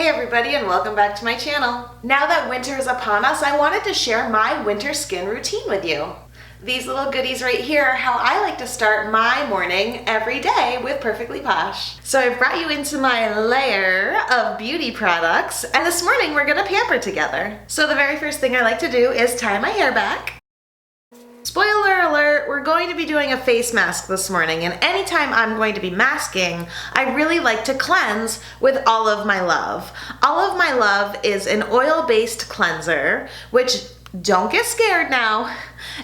Hey everybody, and welcome back to my channel. Now that winter is upon us, I wanted to share my winter skin routine with you. These little goodies right here are how I like to start my morning every day with Perfectly Posh. So I've brought you into my layer of beauty products, and this morning we're gonna pamper together. So the very first thing I like to do is tie my hair back. Spoiler alert, we're going to be doing a face mask this morning, and anytime I'm going to be masking, I really like to cleanse with All of My Love. All of My Love is an oil-based cleanser, which, don't get scared now.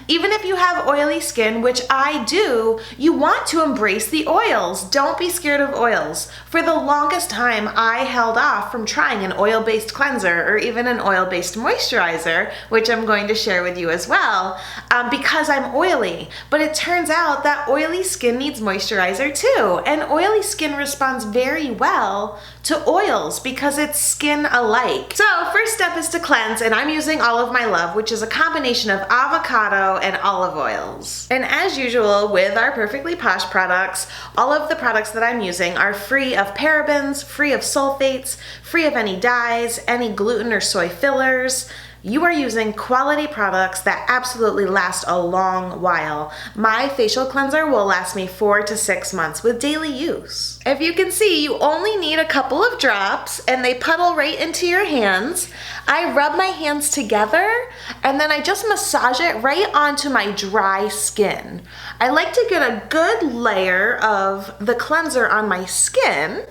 Even if you have oily skin, which I do, you want to embrace the oils. Don't be scared of oils. For the longest time, I held off from trying an oil-based cleanser or even an oil-based moisturizer, which I'm going to share with you as well, because I'm oily. But it turns out that oily skin needs moisturizer too, and oily skin responds very well to oils because it's skin alike. So first step is to cleanse, and I'm using All of My Love, which is a combination of avocado and olive oils. And as usual with our Perfectly Posh products, all of the products that I'm using are free of parabens, free of sulfates, free of any dyes, any gluten or soy fillers. You are using quality products that absolutely last a long while. My facial cleanser will last me 4 to 6 months with daily use. If you can see, you only need a couple of drops and they puddle right into your hands. I rub my hands together and then I just massage it right onto my dry skin. I like to get a good layer of the cleanser on my skin.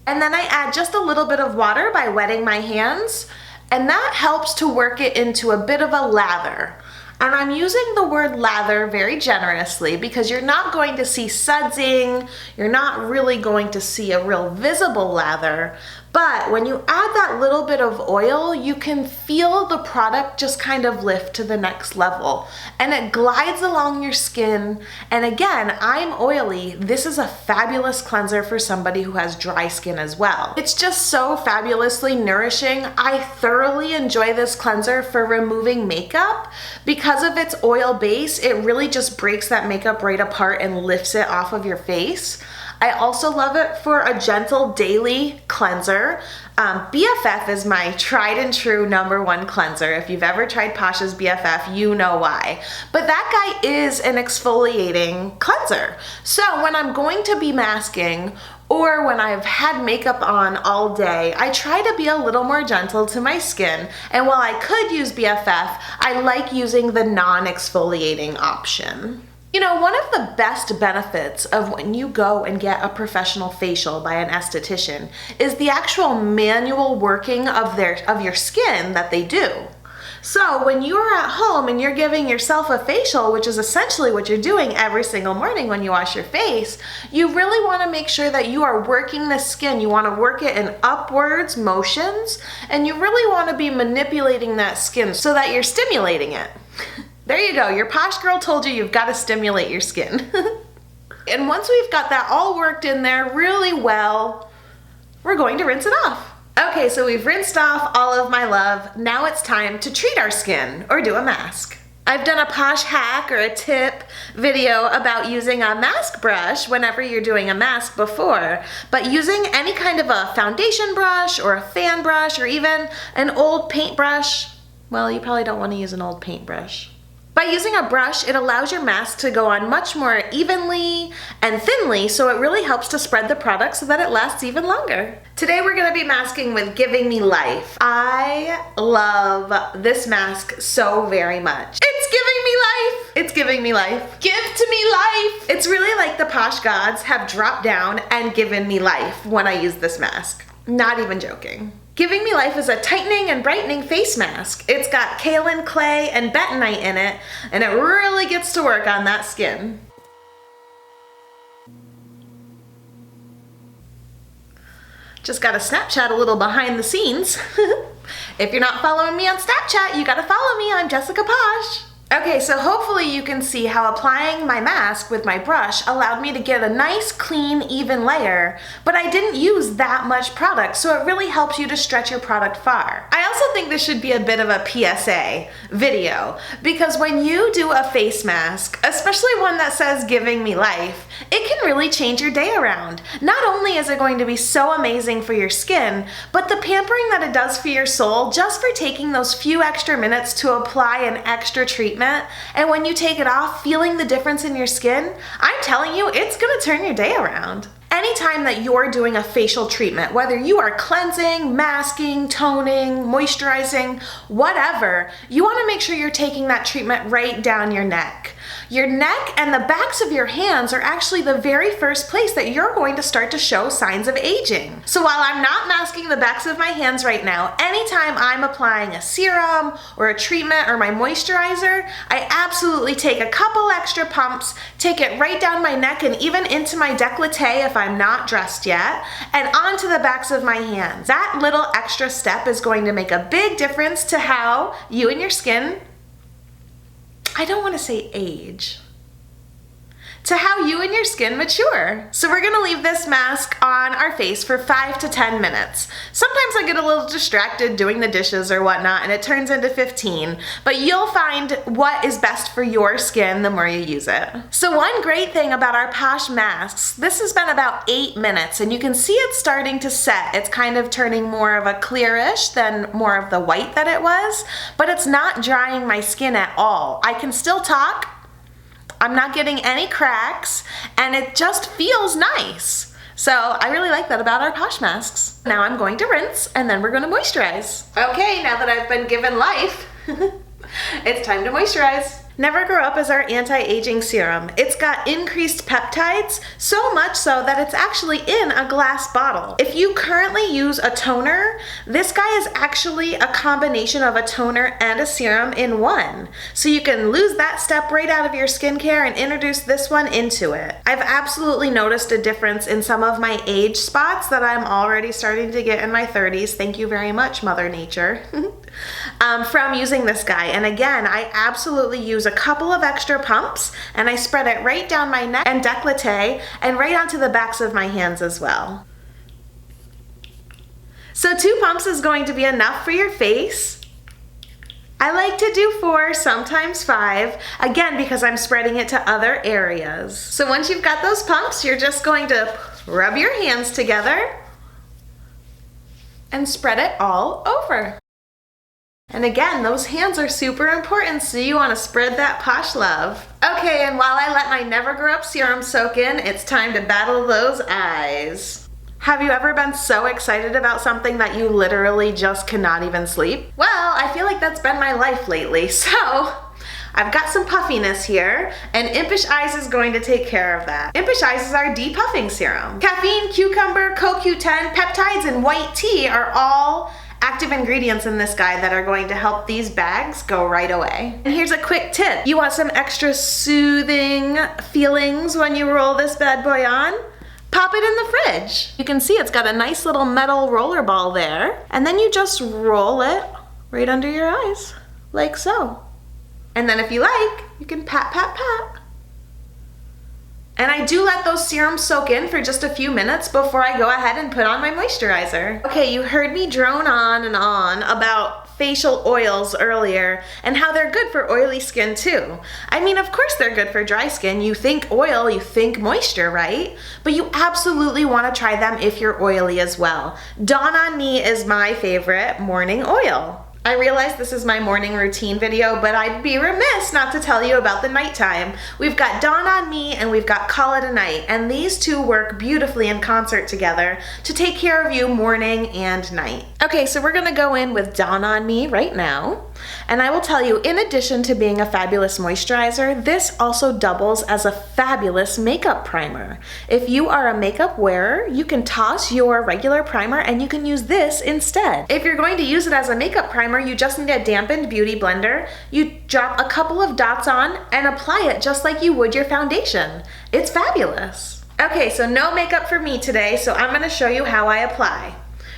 And then I add just a little bit of water by wetting my hands, and that helps to work it into a bit of a lather. And I'm using the word lather very generously because you're not going to see sudsing, you're not really going to see a real visible lather, but when you add that little bit of oil, you can feel the product just kind of lift to the next level. And it glides along your skin. And again, I'm oily. This is a fabulous cleanser for somebody who has dry skin as well. It's just so fabulously nourishing. I thoroughly enjoy this cleanser for removing makeup. Because of its oil base, it really just breaks that makeup right apart and lifts it off of your face. I also love it for a gentle daily cleanser. BFF is my tried and true #1 cleanser. If you've ever tried Posh's BFF, you know why. But that guy is an exfoliating cleanser. So when I'm going to be masking or when I've had makeup on all day, I try to be a little more gentle to my skin. And while I could use BFF, I like using the non-exfoliating option. You know, one of the best benefits of when you go and get a professional facial by an esthetician is the actual manual working of your skin that they do. So when you're at home and you're giving yourself a facial, which is essentially what you're doing every single morning when you wash your face, you really want to make sure that you are working the skin. You want to work it in upwards motions, and you really want to be manipulating that skin so that you're stimulating it. There you go, your Posh girl told you you've got to stimulate your skin. And once we've got that all worked in there really well, we're going to rinse it off. Okay, so we've rinsed off All of My Love. Now it's time to treat our skin or do a mask. I've done a Posh hack or a tip video about using a mask brush whenever you're doing a mask before, but using any kind of a foundation brush or a fan brush or even an old paintbrush, well, you probably don't want to use an old paintbrush. By using a brush, it allows your mask to go on much more evenly and thinly, so it really helps to spread the product so that it lasts even longer. Today we're going to be masking with Giving Me Life. I love this mask so very much. It's giving me life! It's giving me life. Give to me life! It's really like the Posh gods have dropped down and given me life when I use this mask. Not even joking. Giving Me Life is a tightening and brightening face mask. It's got kaolin clay and bentonite in it, and it really gets to work on that skin. Just gotta Snapchat a little behind the scenes. If you're not following me on Snapchat, you gotta follow me. I'm Jessica Posh. Okay, so hopefully you can see how applying my mask with my brush allowed me to get a nice, clean, even layer, but I didn't use that much product, so it really helps you to stretch your product far. I also think this should be a bit of a PSA video, because when you do a face mask, especially one that says Giving Me Life, it can really change your day around. Not only is it going to be so amazing for your skin, but the pampering that it does for your soul just for taking those few extra minutes to apply an extra treatment, and when you take it off, feeling the difference in your skin, I'm telling you, it's gonna turn your day around. Anytime that you're doing a facial treatment, whether you are cleansing, masking, toning, moisturizing, whatever, you wanna make sure you're taking that treatment right down your neck. Your neck and the backs of your hands are actually the very first place that you're going to start to show signs of aging. So while I'm not masking the backs of my hands right now, anytime I'm applying a serum or a treatment or my moisturizer, I absolutely take a couple extra pumps, take it right down my neck and even into my décolleté if I'm not dressed yet, and onto the backs of my hands. That little extra step is going to make a big difference to how you and your skin, I don't want to say age, to how you and your skin mature. So we're gonna leave this mask on our face for 5 to 10 minutes. Sometimes I get a little distracted doing the dishes or whatnot and it turns into 15, but you'll find what is best for your skin the more you use it. So one great thing about our Posh masks, this has been about 8 minutes and you can see it's starting to set. It's kind of turning more of a clearish than more of the white that it was, but it's not drying my skin at all. I can still talk, I'm not getting any cracks, and it just feels nice. So I really like that about our Posh masks. Now I'm going to rinse, and then we're gonna moisturize. Okay, now that I've been given life, it's time to moisturize. Never Grow Up is our anti-aging serum. It's got increased peptides, so much so that it's actually in a glass bottle. If you currently use a toner, this guy is actually a combination of a toner and a serum in one. So you can lose that step right out of your skincare and introduce this one into it. I've absolutely noticed a difference in some of my age spots that I'm already starting to get in my 30s. Thank you very much, Mother Nature. From using this guy. And again, I absolutely use a couple of extra pumps and I spread it right down my neck and décolleté and right onto the backs of my hands as well. So 2 pumps is going to be enough for your face. I like to do 4, sometimes 5, again because I'm spreading it to other areas. So once you've got those pumps, you're just going to rub your hands together and spread it all over. And again, those hands are super important, so you want to spread that Posh love. Okay, and while I let my Never Grow Up serum soak in, it's time to battle those eyes. Have you ever been so excited about something that you literally just cannot even sleep? Well, I feel like that's been my life lately, so I've got some puffiness here, and Impish Eyes is going to take care of that. Impish Eyes is our depuffing serum. Caffeine, cucumber, CoQ10, peptides, and white tea are all active ingredients in this guy that are going to help these bags go right away. And here's a quick tip. You want some extra soothing feelings when you roll this bad boy on? Pop it in the fridge. You can see it's got a nice little metal roller ball there. And then you just roll it right under your eyes, like so. And then if you like, you can pat, pat, pat. And I do let those serums soak in for just a few minutes before I go ahead and put on my moisturizer. Okay, you heard me drone on and on about facial oils earlier and how they're good for oily skin too. I mean, of course they're good for dry skin. You think oil, you think moisture, right? But you absolutely want to try them if you're oily as well. Dawn on Me is my favorite morning oil. I realize this is my morning routine video, but I'd be remiss not to tell you about the nighttime. We've got Dawn on Me and we've got Call It a Night, and these two work beautifully in concert together to take care of you morning and night. Okay, so we're gonna go in with Dawn on Me right now. And I will tell you, in addition to being a fabulous moisturizer, this also doubles as a fabulous makeup primer. If you are a makeup wearer, you can toss your regular primer and you can use this instead. If you're going to use it as a makeup primer, you just need a dampened beauty blender. You drop a couple of dots on and apply it just like you would your foundation. It's fabulous. Okay, so no makeup for me today, so I'm gonna show you how I apply.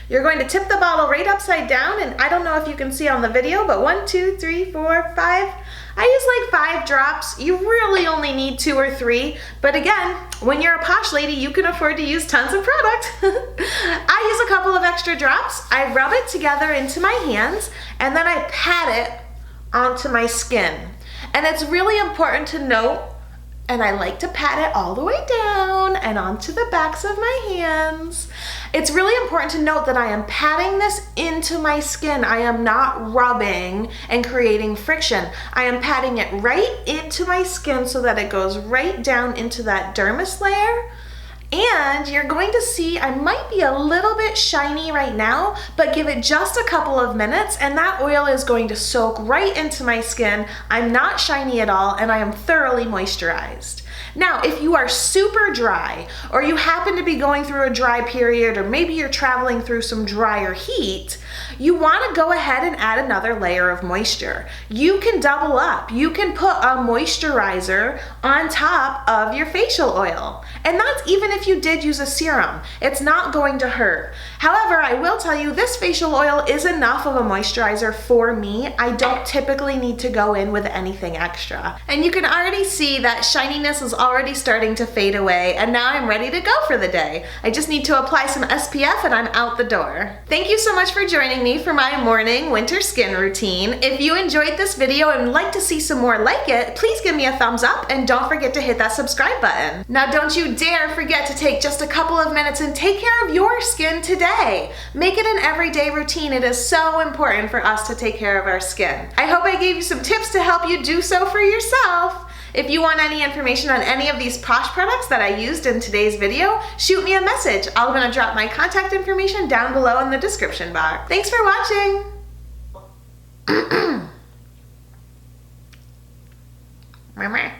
You're going to tip the bottle right upside down, and I don't know if you can see on the video, but 1, 2, 3, 4, 5. I use like 5 drops. You really only need 2 or 3, but again, when you're a posh lady, you can afford to use tons of product. I use a couple of extra drops. I rub it together into my hands, and then I pat it onto my skin. And it's really important to note And I like to pat it all the way down and onto the backs of my hands. It's really important to note that I am patting this into my skin. I am not rubbing and creating friction. I am patting it right into my skin so that it goes right down into that dermis layer. And you're going to see I might be a little bit shiny right now, but give it just a couple of minutes and that oil is going to soak right into my skin. I'm not shiny at all and I am thoroughly moisturized. Now, if you are super dry or you happen to be going through a dry period or maybe you're traveling through some drier heat, you want to go ahead and add another layer of moisture. You can double up. You can put a moisturizer on top of your facial oil. And that's even if you did use a serum. It's not going to hurt. However, I will tell you this facial oil is enough of a moisturizer for me. I don't typically need to go in with anything extra. And you can already see that shininess is already starting to fade away and now I'm ready to go for the day. I just need to apply some SPF and I'm out the door. Thank you so much for joining me for my morning winter skin routine. If you enjoyed this video and would like to see some more like it, please give me a thumbs up and don't forget to hit that subscribe button. Now don't you dare forget to take just a couple of minutes and take care of your skin today. Make it an everyday routine. It is so important for us to take care of our skin. I hope I gave you some tips to help you do so for yourself. If you want any information on any of these Posh products that I used in today's video, shoot me a message. I'm gonna drop my contact information down below in the description box. Thanks for watching. Mama.